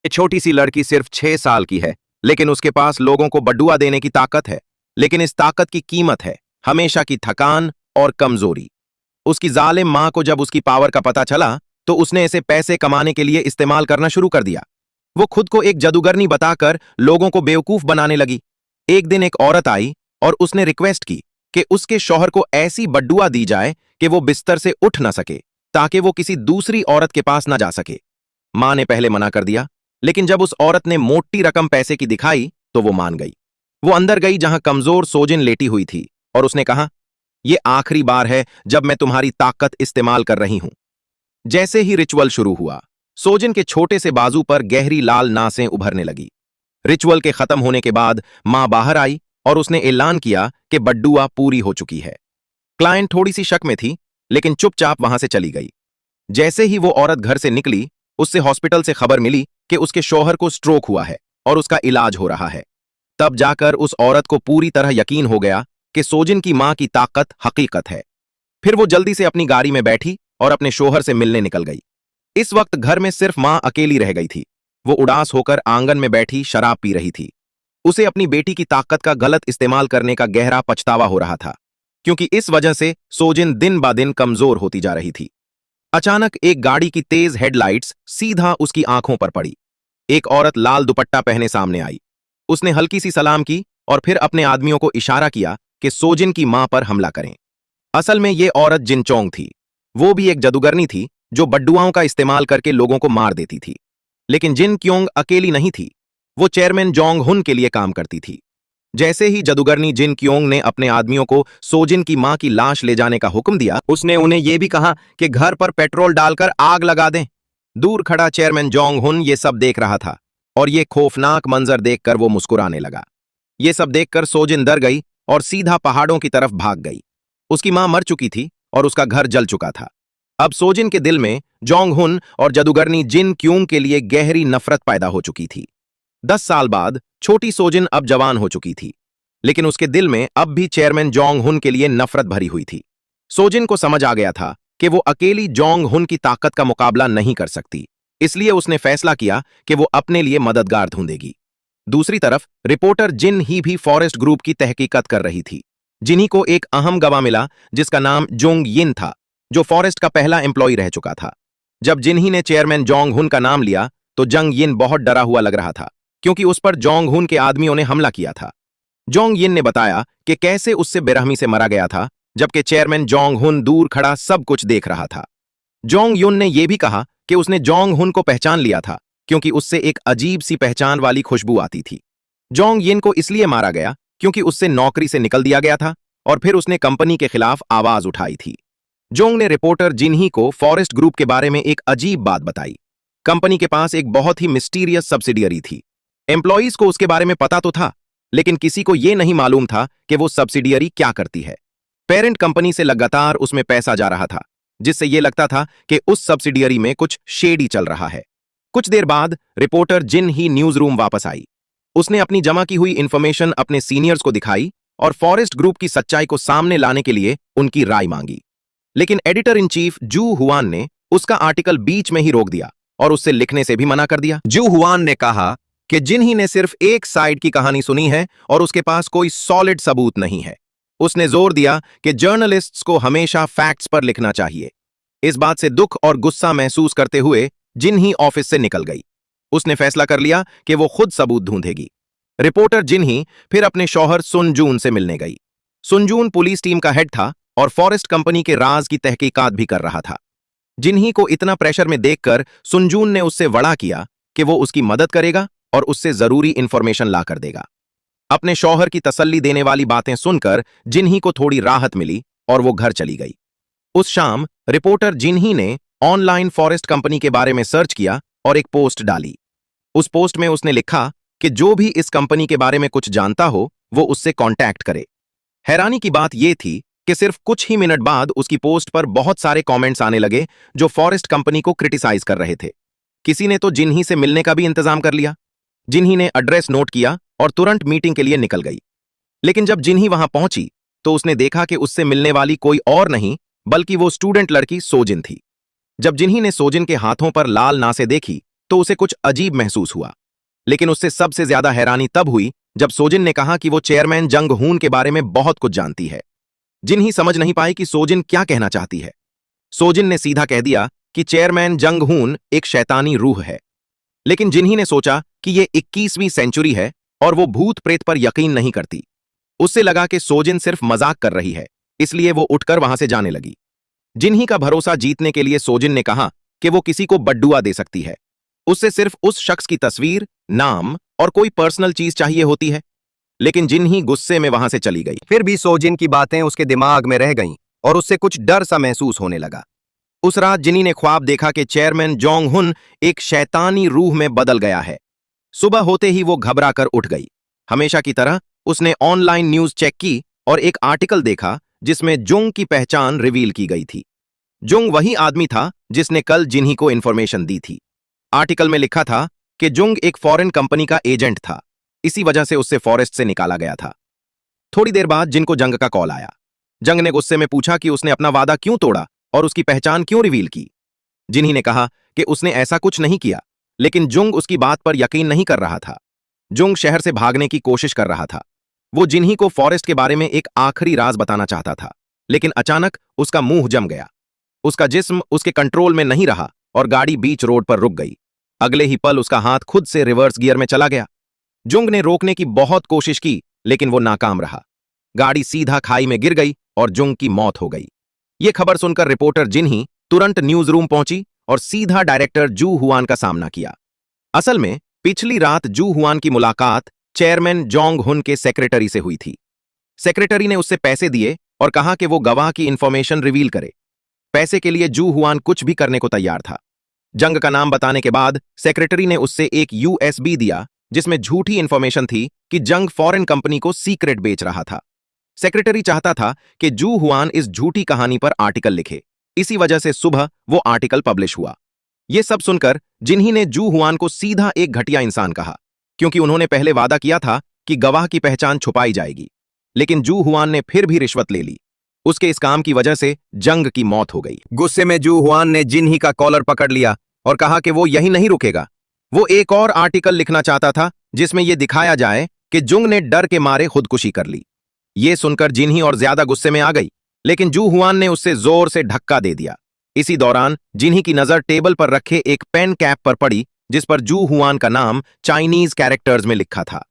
ये छोटी सी लड़की सिर्फ 6 साल की है, लेकिन उसके पास लोगों को बड्डुआ देने की ताकत है। लेकिन इस ताकत की कीमत है हमेशा की थकान और कमजोरी। उसकी जालिम मां को जब उसकी पावर का पता चला तो उसने इसे पैसे कमाने के लिए इस्तेमाल करना शुरू कर दिया। वो खुद को एक जादूगरनी बताकर लोगों को बेवकूफ बनाने लगी। एक दिन एक औरत आई और उसने रिक्वेस्ट की कि उसके शौहर को ऐसी बड्डुआ दी जाए कि वो बिस्तर से उठ ना सके, ताकि वो किसी दूसरी औरत के पास ना जा सके। मां ने पहले मना कर दिया, लेकिन जब उस औरत ने मोटी रकम पैसे की दिखाई तो वो मान गई। वो अंदर गई जहां कमजोर सोजिन लेटी हुई थी और उसने कहा, यह आखिरी बार है जब मैं तुम्हारी ताकत इस्तेमाल कर रही हूं। जैसे ही रिचुअल शुरू हुआ, सोजिन के छोटे से बाजू पर गहरी लाल नासें उभरने लगी। रिचुअल के खत्म होने के बाद मां बाहर आई और उसने ऐलान किया कि बड्डुआ पूरी हो चुकी है। क्लाइंट थोड़ी सी शक में थी, लेकिन चुपचाप वहां से चली गई। जैसे ही वो औरत घर से निकली, उससे हॉस्पिटल से खबर मिली कि उसके शौहर को स्ट्रोक हुआ है और उसका इलाज हो रहा है। तब जाकर उस औरत को पूरी तरह यकीन हो गया कि सोजिन की मां की ताकत हकीकत है। फिर वो जल्दी से अपनी गाड़ी में बैठी और अपने शौहर से मिलने निकल गई। इस वक्त घर में सिर्फ मां अकेली रह गई थी। वो उदास होकर आंगन में बैठी शराब पी रही थी। उसे अपनी बेटी की ताकत का गलत इस्तेमाल करने का गहरा पछतावा हो रहा था, क्योंकि इस वजह से सोजिन दिन ब दिन कमजोर होती जा रही थी। अचानक एक गाड़ी की तेज हेडलाइट्स सीधा उसकी आंखों पर पड़ी। एक औरत लाल दुपट्टा पहने सामने आई। उसने हल्की सी सलाम की और फिर अपने आदमियों को इशारा किया कि सोजिन की मां पर हमला करें। असल में यह औरत जिनचोंग थी। वो भी एक जादूगरनी थी जो बड्डुआओं का इस्तेमाल करके लोगों को मार देती थी। लेकिन जिन क्योंग अकेली नहीं थी, वो चेयरमैन जोंग हुन के लिए काम करती थी। जैसे ही जादूगरनी जिन क्योंग ने अपने आदमियों को सोजिन की मां की लाश ले जाने का हुक्म दिया, उसने उन्हें यह भी कहा कि घर पर पेट्रोल डालकर आग लगा दें। दूर खड़ा चेयरमैन जोंग हुन ये सब देख रहा था और ये खौफनाक मंजर देखकर वो मुस्कुराने लगा। ये सब देखकर सोजिन डर गई और सीधा पहाड़ों की तरफ भाग गई। उसकी मां मर चुकी थी और उसका घर जल चुका था। अब सोजिन के दिल में जोंग हुन और जादूगरनी जिन क्यूंग के लिए गहरी नफरत पैदा हो चुकी थी। 10 साल बाद छोटी सोजिन अब जवान हो चुकी थी, लेकिन उसके दिल में अब भी चेयरमैन जोंग हुन के लिए नफरत भरी हुई थी। सोजिन को समझ आ गया था कि वो अकेली जोंग हुन की ताकत का मुकाबला नहीं कर सकती, इसलिए उसने फैसला किया कि वो अपने लिए मददगार ढूंढेगी। दूसरी तरफ रिपोर्टर जिन ही भी फॉरेस्ट ग्रुप की तहकीकत कर रही थी। जिन्ही को एक अहम गवाह मिला जिसका नाम जोंग यिन था, जो फॉरेस्ट का पहला एम्प्लॉय रह चुका था। जब जिन्ही ने चेयरमैन जोंग हुन का नाम लिया तो जंग यिन बहुत डरा हुआ लग रहा था, क्योंकि उस पर जोंग हुन के आदमियों ने हमला किया था। जोंग यिन ने बताया कि कैसे उससे बेरहमी से मरा गया था, जबकि चेयरमैन जोंग हुन दूर खड़ा सब कुछ देख रहा था। जोंग युन ने यह भी कहा कि उसने जोंग हुन को पहचान लिया था, क्योंकि उससे एक अजीब सी पहचान वाली खुशबू आती थी। जोंग यिन को इसलिए मारा गया क्योंकि उससे नौकरी से निकल दिया गया था और फिर उसने कंपनी के खिलाफ आवाज उठाई थी। जोंग ने रिपोर्टर जिन्ही को फॉरेस्ट ग्रुप के बारे में एक अजीब बात बताई। कंपनी के पास एक बहुत ही मिस्टीरियस सब्सिडियरी थी। एम्प्लॉइज को उसके बारे में पता तो था, लेकिन किसी को यह नहीं मालूम था कि वो सब्सिडियरी क्या करती है। पेरेंट कंपनी से लगातार उसमें पैसा जा रहा था, जिससे यह लगता था कि उस सब्सिडियरी में कुछ शेडी चल रहा है। कुछ देर बाद रिपोर्टर जिन ही न्यूज रूम वापस आई। उसने अपनी जमा की हुई इंफॉर्मेशन अपने सीनियर्स को दिखाई और फॉरेस्ट ग्रुप की सच्चाई को सामने लाने के लिए उनकी राय मांगी। लेकिन एडिटर इन चीफ जू हुआन ने उसका आर्टिकल बीच में ही रोक दिया और उससे लिखने से भी मना कर दिया। जू हुआन ने कहा कि जिन्ही ने सिर्फ एक साइड की कहानी सुनी है और उसके पास कोई सॉलिड सबूत नहीं है। उसने जोर दिया कि जर्नलिस्ट्स को हमेशा फैक्ट्स पर लिखना चाहिए। इस बात से दुख और गुस्सा महसूस करते हुए जिन्ही ऑफिस से निकल गई। उसने फैसला कर लिया कि वो खुद सबूत ढूंढेगी। रिपोर्टर जिन्ही फिर अपने शौहर सुनजून से मिलने गई। सुनजून पुलिस टीम का हेड था और फॉरेस्ट कंपनी के राज की तहकीकात भी कर रहा था। जिन्ही को इतना प्रेशर में देखकर सुनजून ने उससे वड़ा किया कि वो उसकी मदद करेगा और उससे जरूरी इंफॉर्मेशन ला कर देगा। अपने शौहर की तसल्ली देने वाली बातें सुनकर जिन्ही को थोड़ी राहत मिली और वो घर चली गई। उस शाम रिपोर्टर जिन्ही ने ऑनलाइन फॉरेस्ट कंपनी के बारे में सर्च किया और एक पोस्ट डाली। उस पोस्ट में उसने लिखा कि जो भी इस कंपनी के बारे में कुछ जानता हो वो उससे कांटेक्ट करे। हैरानी की बात यह थी कि सिर्फ कुछ ही मिनट बाद उसकी पोस्ट पर बहुत सारे कमेंट्स आने लगे जो फॉरेस्ट कंपनी को क्रिटिसाइज कर रहे थे। किसी ने तो जिन्ही से मिलने का भी इंतजाम कर लिया। जिन्ही ने एड्रेस नोट किया और तुरंत मीटिंग के लिए निकल गई। लेकिन जब जिन्ही वहां पहुंची तो उसने देखा कि उससे मिलने वाली कोई और नहीं बल्कि वो स्टूडेंट लड़की सोजिन थी। जब जिन्ही ने सोजिन के हाथों पर लाल नासें देखी तो उसे कुछ अजीब महसूस हुआ। लेकिन उससे सबसे ज्यादा हैरानी तब हुई जब सोजिन ने कहा कि वो चेयरमैन जंग हून के बारे में बहुत कुछ जानती है। जिन्ही समझ नहीं पाई कि सोजिन क्या कहना चाहती है। सोजिन ने सीधा कह दिया कि चेयरमैन जंग हून एक शैतानी रूह है। लेकिन जिन्ही ने सोचा कि यह 21वीं सेंचुरी है और वो भूत प्रेत पर यकीन नहीं करती। उससे लगा कि सोजिन सिर्फ मजाक कर रही है, इसलिए वो उठकर वहां से जाने लगी। जिन्ही का भरोसा जीतने के लिए सोजिन ने कहा कि वो किसी को बड्डुआ दे सकती है। उससे सिर्फ उस शख्स की तस्वीर, नाम और कोई पर्सनल चीज चाहिए होती है। लेकिन जिन्ही गुस्से में वहां से चली गई। फिर भी सोजिन की बातें उसके दिमाग में रह गईं और उससे कुछ डर सा महसूस होने लगा। उस रात जिन्ही ने ख्वाब देखा कि चेयरमैन जोंग हुन एक शैतानी रूह में बदल गया है। सुबह होते ही वो घबरा कर उठ गई। हमेशा की तरह उसने ऑनलाइन न्यूज चेक की और एक आर्टिकल देखा जिसमें जुंग की पहचान रिवील की गई थी। जुंग वही आदमी था जिसने कल जिन्ही को इंफॉर्मेशन दी थी। आर्टिकल में लिखा था कि जुंग एक फॉरेन कंपनी का एजेंट था, इसी वजह से उससे फॉरेस्ट से निकाला गया था। थोड़ी देर बाद जिन को जंग का कॉल आया। जंग ने गुस्से में पूछा कि उसने अपना वादा क्यों तोड़ा और उसकी पहचान क्यों रिवील की। जिन्ही ने कहा कि उसने ऐसा कुछ नहीं किया, लेकिन जुंग उसकी बात पर यकीन नहीं कर रहा था। जुंग शहर से भागने की कोशिश कर रहा था। वो जिन्ही को फॉरेस्ट के बारे में एक आखिरी राज बताना चाहता था, लेकिन अचानक उसका मुंह जम गया। उसका जिस्म उसके कंट्रोल में नहीं रहा और गाड़ी बीच रोड पर रुक गई। अगले ही पल उसका हाथ खुद से रिवर्स गियर में चला गया। जुंग ने रोकने की बहुत कोशिश की, लेकिन वो नाकाम रहा। गाड़ी सीधा खाई में गिर गई और जुंग की मौत हो गई। यह खबर सुनकर रिपोर्टर जिन्ही तुरंत न्यूज रूम पहुंची और सीधा डायरेक्टर जू हुआन का सामना किया। असल में पिछली रात जू हुआन की मुलाकात चेयरमैन जोंग हुन के सेक्रेटरी से हुई थी। सेक्रेटरी ने उससे पैसे दिए और कहा कि वो गवाह की इंफॉर्मेशन रिवील करे। पैसे के लिए जू हुआन कुछ भी करने को तैयार था। जंग का नाम बताने के बाद सेक्रेटरी ने उससे एक यूएसबी दिया जिसमें झूठी इंफॉर्मेशन थी कि जंग फॉरेन कंपनी को सीक्रेट बेच रहा था। सेक्रेटरी चाहता था कि जू हुआन इस झूठी कहानी पर आर्टिकल लिखे। इसी वजह से सुबह वो आर्टिकल पब्लिश हुआ। यह सब सुनकर जिन्ही ने जू हुआन को सीधा एक घटिया इंसान कहा, क्योंकि उन्होंने पहले वादा किया था कि गवाह की पहचान छुपाई जाएगी। लेकिन जू हुआन ने फिर भी रिश्वत ले ली। उसके इस काम की वजह से जंग की मौत हो गई। गुस्से में जू हुआन ने जिन्ही का कॉलर पकड़ लिया और कहा कि वो यही नहीं रुकेगा। वो एक और आर्टिकल लिखना चाहता था जिसमें यह दिखाया जाए कि जुंग ने डर के मारे खुदकुशी कर ली। यह सुनकर जिन्ही और ज्यादा गुस्से में आ गई, लेकिन जू हुआन ने उससे जोर से धक्का दे दिया। इसी दौरान जिन्ही की नजर टेबल पर रखे एक पेन कैप पर पड़ी जिस पर जू हुआन का नाम चाइनीज कैरेक्टर्स में लिखा था।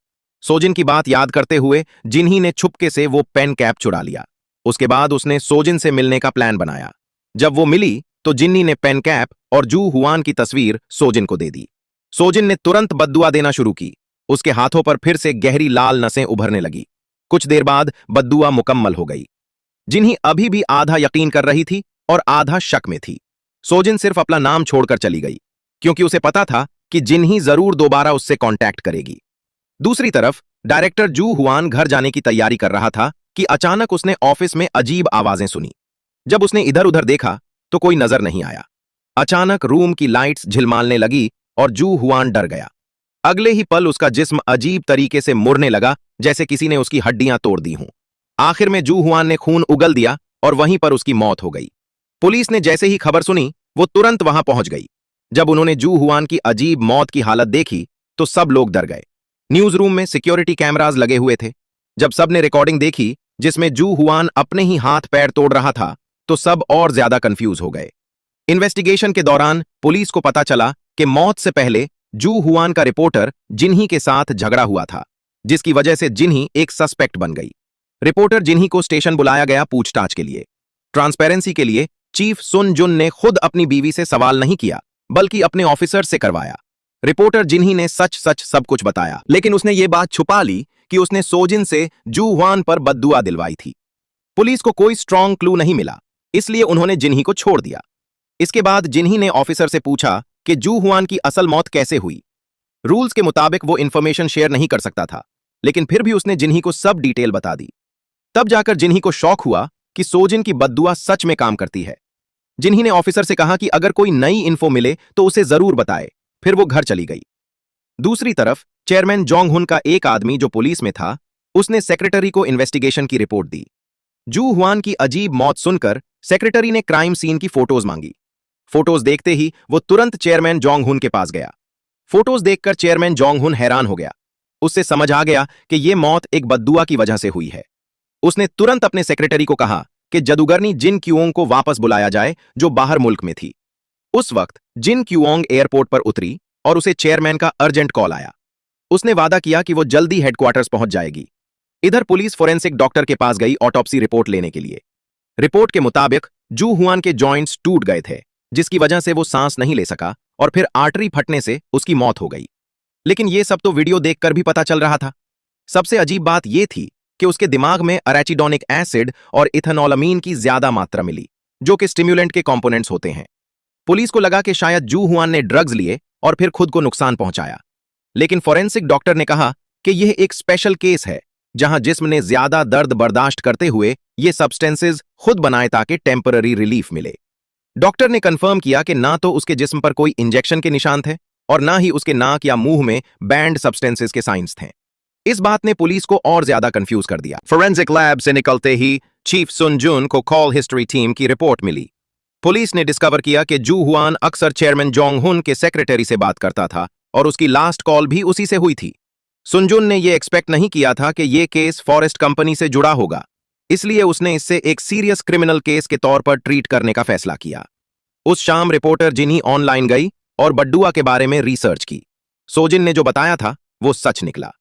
सोजिन की बात याद करते हुए जिन्ही ने छुपके से वो पेन कैप चुरा लिया। उसके बाद उसने सोजिन से मिलने का प्लान बनाया। जब वो मिली तो जिन्ही ने पेन कैप और जू हुआन की तस्वीर सोजिन को दे दी। सोजिन ने तुरंत बद्दुआ देना शुरू की। उसके हाथों पर फिर से गहरी लाल नसें उभरने लगी। कुछ देर बाद बद्दुआ मुकम्मल हो गई। जिन्ही अभी भी आधा यकीन कर रही थी और आधा शक में थी। सोजिन सिर्फ अपना नाम छोड़कर चली गई, क्योंकि उसे पता था कि जिन्ही जरूर दोबारा उससे कांटेक्ट करेगी। दूसरी तरफ डायरेक्टर जू हुआन घर जाने की तैयारी कर रहा था कि अचानक उसने ऑफिस में अजीब आवाजें सुनी। जब उसने इधर उधर देखा तो कोई नजर नहीं आया। अचानक रूम की लाइट्स झिलमालने लगी और जू हुआन डर गया। अगले ही पल उसका जिस्म अजीब तरीके से मुड़ने लगा, जैसे किसी ने उसकी हड्डियां तोड़ दी हों। आखिर में जू हुआन ने खून उगल दिया और वहीं पर उसकी मौत हो गई। पुलिस ने जैसे ही खबर सुनी वो तुरंत वहां पहुंच गई। जब उन्होंने जू हुआन की अजीब मौत की हालत देखी तो सब लोग डर गए। न्यूज रूम में सिक्योरिटी कैमरास लगे हुए थे। जब सबने रिकॉर्डिंग देखी जिसमें जू हुआन अपने ही हाथ पैर तोड़ रहा था तो सब और ज्यादा कंफ्यूज हो गए। इन्वेस्टिगेशन के दौरान पुलिस को पता चला कि मौत से पहले जू हुआन का रिपोर्टर जिन्ही के साथ झगड़ा हुआ था, जिसकी वजह से जिन्ही एक सस्पेक्ट बन गई। रिपोर्टर जिन्ही को स्टेशन बुलाया गया पूछताछ के लिए। ट्रांसपेरेंसी के लिए चीफ सुन जुन ने खुद अपनी बीवी से सवाल नहीं किया, बल्कि अपने ऑफिसर से करवाया। रिपोर्टर जिन्ही ने सच सच सब कुछ बताया, लेकिन उसने ये बात छुपा ली कि उसने सोजिन से जू हुआन पर बद्दुआ दिलवाई थी। पुलिस को कोई स्ट्रॉन्ग क्लू नहीं मिला, इसलिए उन्होंने जिन्ही को छोड़ दिया। इसके बाद जिन्ही ने ऑफिसर से पूछा कि जू हुआन की असल मौत कैसे हुई। रूल्स के मुताबिक वो इंफॉर्मेशन शेयर नहीं कर सकता था, लेकिन फिर भी उसने जिन्ही को सब डिटेल बता दी। तब जाकर जिन्ही को शौक हुआ कि सोजिन की बद्दुआ सच में काम करती है। जिन्ही ने ऑफिसर से कहा कि अगर कोई नई इन्फो मिले तो उसे जरूर बताए। फिर वो घर चली गई। दूसरी तरफ चेयरमैन जोंग हुन का एक आदमी जो पुलिस में था, उसने सेक्रेटरी को इन्वेस्टिगेशन की रिपोर्ट दी। जू हुआन की अजीब मौत सुनकर सेक्रेटरी ने क्राइम सीन की फोटोज मांगी। फोटोज देखते ही वो तुरंत चेयरमैन जोंग हुन के पास गया फोटोज देखकर चेयरमैन जोंग हुन हैरान हो गया। उससे समझ आ गया कि यह मौत एक बद्दुआ की वजह से हुई है। उसने तुरंत अपने सेक्रेटरी को कहा कि जादूगरनी जिन क्यूओंग को वापस बुलाया जाए जो बाहर मुल्क में थी। उस वक्त जिन क्यूओंग एयरपोर्ट पर उतरी और उसे चेयरमैन का अर्जेंट कॉल आया। उसने वादा किया कि वो जल्दी हेडक्वार्टर्स पहुंच जाएगी। इधर पुलिस फोरेंसिक डॉक्टर के पास गई ऑटोप्सी रिपोर्ट लेने के लिए। रिपोर्ट के मुताबिक जू हुआन के जॉइंट्स टूट गए थे, जिसकी वजह से वो सांस नहीं ले सका और फिर आर्टरी फटने से उसकी मौत हो गई। लेकिन यह सब तो वीडियो देखकर भी पता चल रहा था। सबसे अजीब बात यह थी कि उसके दिमाग में अरेचिडोनिक एसिड और इथेनॉलमीन की ज्यादा मात्रा मिली, जो कि स्टिम्युलेंट के कंपोनेंट्स होते हैं। पुलिस को लगा कि शायद जू हुआन ने ड्रग्स लिए और फिर खुद को नुकसान पहुंचाया। लेकिन फोरेंसिक डॉक्टर ने कहा कि यह एक स्पेशल केस है जहां जिस्म ने ज्यादा दर्द बर्दाश्त करते हुए ये सब्सटेंसेस खुद बनाए ताकि टेम्पररी रिलीफ मिले। डॉक्टर ने कंफर्म किया कि ना तो उसके जिस्म पर कोई इंजेक्शन के निशान थे और ना ही उसके नाक या मुंह में बैंड सब्सटेंसेस के साइंस थे। इस बात ने पुलिस को और ज्यादा कंफ्यूज कर दिया। फोरेंसिक लैब से निकलते ही चीफ सुन जुन को कॉल हिस्ट्री टीम की रिपोर्ट मिली। पुलिस ने डिस्कवर किया कि जू हुआन अक्सर चेयरमैन जोंग हुन के सेक्रेटरी से बात करता था और उसकी लास्ट कॉल भी उसी से हुई थी। सुनजुन ने यह एक्सपेक्ट नहीं किया था कि यह केस फॉरेस्ट कंपनी से जुड़ा होगा, इसलिए उसने इसे एक सीरियस क्रिमिनल केस के तौर पर ट्रीट करने का फैसला किया। उस शाम रिपोर्टर जिन्ही ऑनलाइन गई और बड्डुआ के बारे में रिसर्च की। सोजिन ने जो बताया था वो सच निकला।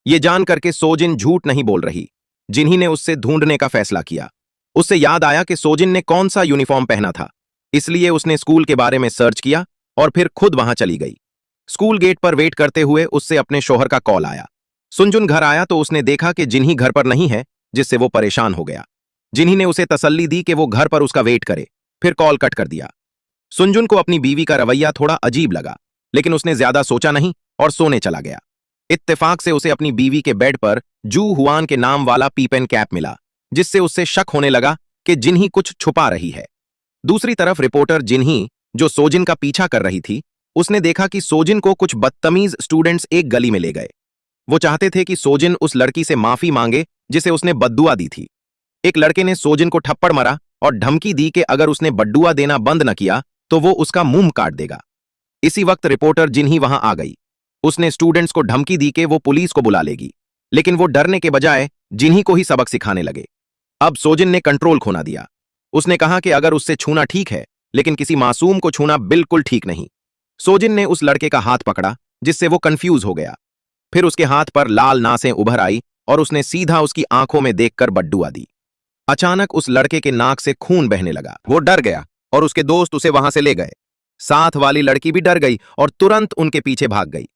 ये जानकर के सोजिन झूठ नहीं बोल रही। जिन्ही ने उससे ढूंढने का फैसला किया। उससे याद आया कि सोजिन ने कौन सा यूनिफॉर्म पहना था, इसलिए उसने स्कूल के बारे में सर्च किया और फिर खुद वहां चली गई। स्कूल गेट पर वेट करते हुए उससे अपने शौहर का कॉल आया। सुनजुन घर आया तो उसने देखा कि जिन्ही घर पर नहीं है, जिससे वो परेशान हो गया। जिन्ही ने उसे तसल्ली दी कि वो घर पर उसका वेट करे, फिर कॉल कट कर दिया। सुनजुन को अपनी बीवी का रवैया थोड़ा अजीब लगा, लेकिन उसने ज्यादा सोचा नहीं और सोने चला गया। इत्तेफाक से उसे अपनी बीवी के बेड पर जू हुआन के नाम वाला पीपेन कैप मिला, जिससे उससे शक होने लगा कि जिन्ही कुछ छुपा रही है। दूसरी तरफ रिपोर्टर जिन्ही, जो सोजिन का पीछा कर रही थी, उसने देखा कि सोजिन को कुछ बदतमीज स्टूडेंट्स एक गली में ले गए। वो चाहते थे कि सोजिन उस लड़की से माफी मांगे जिसे उसने बद्दुआ दी थी। एक लड़के ने सोजिन को थप्पड़ मारा और धमकी दी कि अगर उसने बद्दुआ देना बंद न किया तो वो उसका मुंह काट देगा। इसी वक्त रिपोर्टर जिन्ही वहां आ गई। उसने स्टूडेंट्स को धमकी दी कि वो पुलिस को बुला लेगी, लेकिन वो डरने के बजाय जिन्ही को ही सबक सिखाने लगे। अब सोजिन ने कंट्रोल खोना दिया। उसने कहा कि अगर उससे छूना ठीक है, लेकिन किसी मासूम को छूना बिल्कुल ठीक नहीं। सोजिन ने उस लड़के का हाथ पकड़ा, जिससे वो कंफ्यूज हो गया। फिर उसके हाथ पर लाल नासें उभर आई और उसने सीधा उसकी आंखों में देखकर बद्दुआ दी। अचानक उस लड़के के नाक से खून बहने लगा। वो डर गया और उसके दोस्त उसे वहां से ले गए। साथ वाली लड़की भी डर गई और तुरंत उनके पीछे भाग गई।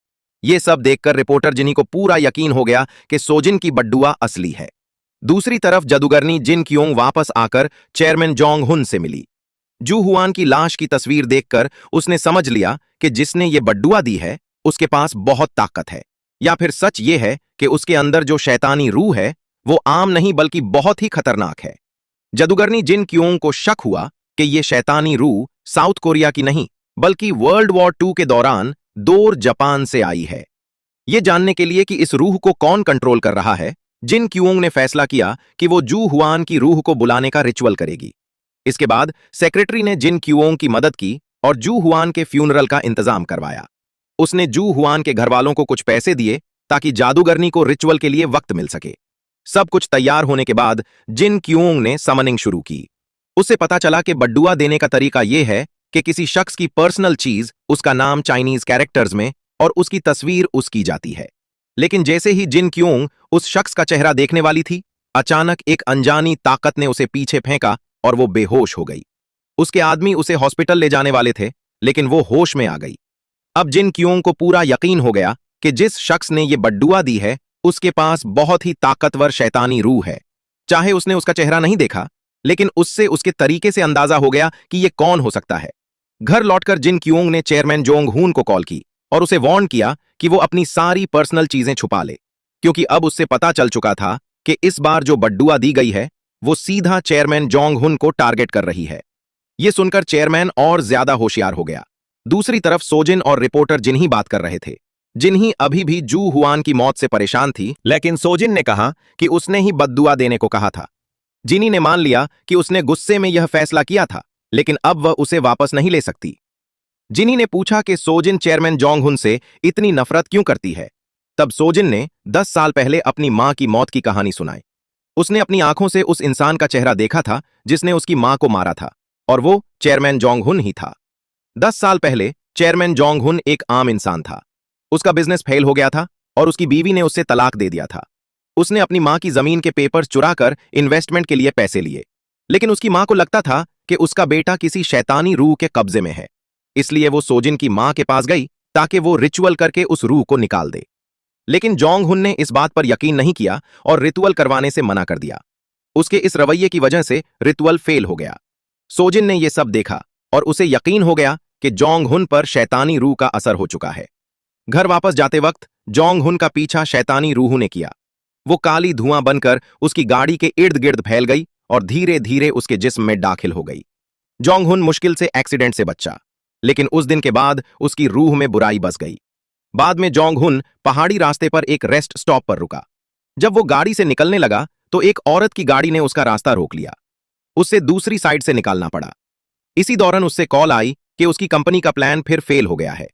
ये सब देखकर रिपोर्टर जिन्ही को पूरा यकीन हो गया कि सोजिन की बद्दुआ असली है। दूसरी तरफ जादूगरनी जिन क्योंग वापस आकर चेयरमैन जोंग हुन से मिली। जू हुआन की लाश की तस्वीर देखकर उसने समझ लिया कि जिसने ये बद्दुआ दी है उसके पास बहुत ताकत है, या फिर सच ये है कि उसके अंदर जो शैतानी रूह है वो आम नहीं बल्कि बहुत ही खतरनाक है। जादूगरनी जिन क्योंग को शक हुआ कि ये शैतानी रूह साउथ कोरिया की नहीं बल्कि वर्ल्ड वॉर 2 के दौरान दोर जापान से आई है। ये जानने के लिए कि इस रूह को कौन कंट्रोल कर रहा है, जिन क्योंग ने फैसला किया कि वो जू हुआन की रूह को बुलाने का रिचुअल करेगी। इसके बाद सेक्रेटरी ने जिन क्यूओंग की मदद की और जू हुआन के फ्यूनरल का इंतजाम करवाया। उसने जू हुआन के घरवालों को कुछ पैसे दिए ताकि जादूगरनी को रिचुअल के लिए वक्त मिल सके। सब कुछ तैयार होने के बाद जिन क्यूओंग ने समनिंग शुरू की। उससे पता चला कि बद्दुआ देने का तरीका यह है कि किसी शख्स की पर्सनल चीज, उसका नाम चाइनीज कैरेक्टर्स में और उसकी तस्वीर उसकी जाती है। लेकिन जैसे ही जिन क्योंग उस शख्स का चेहरा देखने वाली थी, अचानक एक अनजानी ताकत ने उसे पीछे फेंका और वो बेहोश हो गई। उसके आदमी उसे हॉस्पिटल ले जाने वाले थे, लेकिन वो होश में आ गई। अब जिन क्योंग को पूरा यकीन हो गया कि जिस शख्स ने ये बद्दुआ दी है उसके पास बहुत ही ताकतवर शैतानी रूह है। चाहे उसने उसका चेहरा नहीं देखा, लेकिन उससे उसके तरीके से अंदाजा हो गया कि ये कौन हो सकता है। घर लौटकर जिन क्योंग ने चेयरमैन जोंग हुन को कॉल की और उसे वार्न किया कि वो अपनी सारी पर्सनल चीजें छुपा ले, क्योंकि अब उससे पता चल चुका था कि इस बार जो बद्दुआ दी गई है वो सीधा चेयरमैन जोंग हुन को टारगेट कर रही है। यह सुनकर चेयरमैन और ज्यादा होशियार हो गया। दूसरी तरफ सोजिन और रिपोर्टर जिन्ही बात कर रहे थे। जिन्ही अभी भी जू हुआन की मौत से परेशान थी, लेकिन सोजिन ने कहा कि उसने ही बद्दुआ देने को कहा था। जिन्ही ने मान लिया कि उसने गुस्से में यह फैसला किया था, लेकिन अब वह उसे वापस नहीं ले सकती। जिन्ही ने पूछा कि सोजिन चेयरमैन जोंग हुन से इतनी नफरत क्यों करती है। तब सोजिन ने 10 साल पहले अपनी मां की मौत की कहानी सुनाई। उसने अपनी आंखों से उस इंसान का चेहरा देखा था जिसने उसकी मां को मारा था, और वो चेयरमैन जोंग हुन ही था। 10 साल पहले चेयरमैन जोंग हुन एक आम इंसान था। उसका बिजनेस फेल हो गया था और उसकी बीवी ने उससे तलाक दे दिया था। उसने अपनी मां की जमीन के पेपर्स चुराकर इन्वेस्टमेंट के लिए पैसे लिए, लेकिन उसकी मां को लगता था कि उसका बेटा किसी शैतानी रूह के कब्जे में है। इसलिए वो सोजिन की मां के पास गई ताकि वो रिचुअल करके उस रूह को निकाल दे। लेकिन जोंग हुन ने इस बात पर यकीन नहीं किया और रिचुअल करवाने से मना कर दिया। उसके इस रवैये की वजह से रिचुअल फेल हो गया। सोजिन ने यह सब देखा और उसे यकीन हो गया कि जोंग हुन पर शैतानी रूह का असर हो चुका है। घर वापस जाते वक्त जोंग हुन का पीछा शैतानी रूह ने किया। वो काली धुआं बनकर उसकी गाड़ी के इर्द गिर्द फैल गई और धीरे धीरे उसके जिस्म में दाखिल हो गई। जोंग हुन मुश्किल से एक्सीडेंट से बचा, लेकिन उस दिन के बाद उसकी रूह में बुराई बस गई। बाद में जोंग हुन पहाड़ी रास्ते पर एक रेस्ट स्टॉप पर रुका। जब वो गाड़ी से निकलने लगा तो एक औरत की गाड़ी ने उसका रास्ता रोक लिया। उससे दूसरी साइड से निकालना पड़ा। इसी दौरान उससे कॉल आई कि उसकी कंपनी का प्लान फिर फेल हो गया है।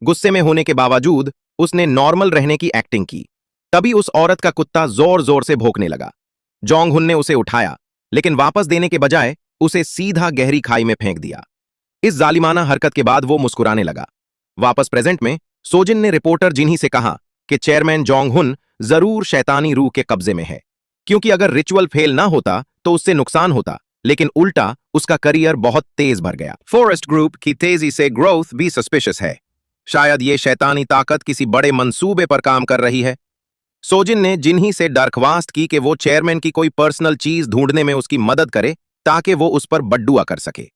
गुस्से में होने के बावजूद उसने नॉर्मल रहने की एक्टिंग की। तभी उस औरत का कुत्ता जोर जोर से भौंकने लगा। जोंग हुन ने उसे उठाया, लेकिन वापस देने के बजाय उसे सीधा गहरी खाई में फेंक दिया। इस जालिमाना हरकत के बाद वो मुस्कुराने लगा। वापस प्रेजेंट में सोजिन ने रिपोर्टर जिन्ही से कहा कि चेयरमैन जोंग हुन जरूर शैतानी रूह के कब्जे में है, क्योंकि अगर रिचुअल फेल ना होता तो उससे नुकसान होता, लेकिन उल्टा उसका करियर बहुत तेज बढ़ गया। फॉरेस्ट ग्रुप की तेजी से ग्रोथ भी सस्पिशियस है। शायद ये शैतानी ताकत किसी बड़े मंसूबे पर काम कर रही है। सोजिन ने जिन्ही से दरख्वास्त की कि वो चेयरमैन की कोई पर्सनल चीज ढूंढने में उसकी मदद करे ताकि वो उस पर बड्डुआ कर सके।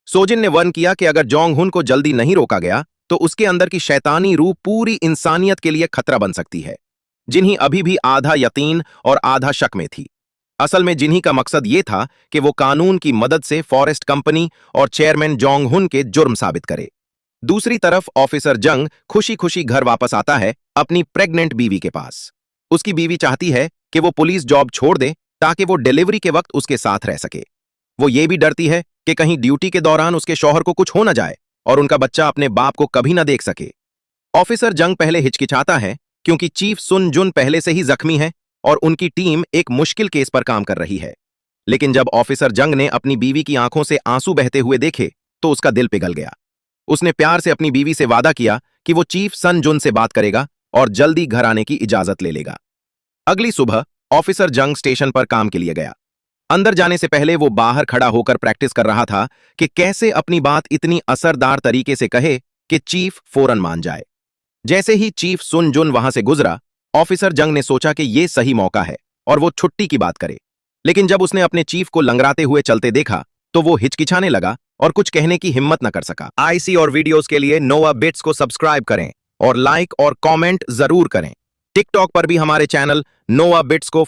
सोजिन ने वन किया कि अगर जोंग हुन को जल्दी नहीं रोका गया तो उसके अंदर की शैतानी रूह पूरी इंसानियत के लिए खतरा बन सकती है। जिन्ही अभी भी आधा यकीन और आधा शक में थी। असल में जिन्ही का मकसद ये था कि वो कानून की मदद से फॉरेस्ट कंपनी और चेयरमैन जोंग हुन के जुर्म साबित करे। दूसरी तरफ ऑफिसर जंग खुशी खुशी घर वापस आता है अपनी प्रेग्नेंट बीवी के पास। उसकी बीवी चाहती है कि वो पुलिस जॉब छोड़ दे ताकि वो डिलीवरी के वक्त उसके साथ रह सके। वो ये भी डरती है कि कहीं ड्यूटी के दौरान उसके शौहर को कुछ हो न जाए और उनका बच्चा अपने बाप को कभी न देख सके। ऑफिसर जंग पहले हिचकिचाता है क्योंकि चीफ सुन जुन पहले से ही जख्मी है और उनकी टीम एक मुश्किल केस पर काम कर रही है। लेकिन जब ऑफिसर जंग ने अपनी बीवी की आंखों से आंसू बहते हुए देखे तो उसका दिल पिघल गया। उसने प्यार से अपनी बीवी से वादा किया कि वो चीफ सन जुन से बात करेगा और जल्दी घर आने की इजाजत ले लेगा। अगली सुबह ऑफिसर जंग स्टेशन पर काम के लिए गया। अंदर जाने से पहले वो बाहर खड़ा होकर प्रैक्टिस कर रहा था कि कैसे अपनी बात इतनी असरदार तरीके से कहे कि चीफ फौरन मान जाए। जैसे ही चीफ सुन जुन वहां से गुजरा, ऑफिसर जंग ने सोचा कि यह सही मौका है और वो छुट्टी की बात करे। लेकिन जब उसने अपने चीफ को लंगड़ाते हुए चलते देखा तो वो हिचकिचाने लगा और कुछ कहने की हिम्मत न कर सका। आईसी और वीडियोस के लिए नोआ बिट्स को सब्सक्राइब करें और लाइक और कमेंट जरूर करें। टिकटॉक पर भी हमारे चैनल नोआ बिट्स को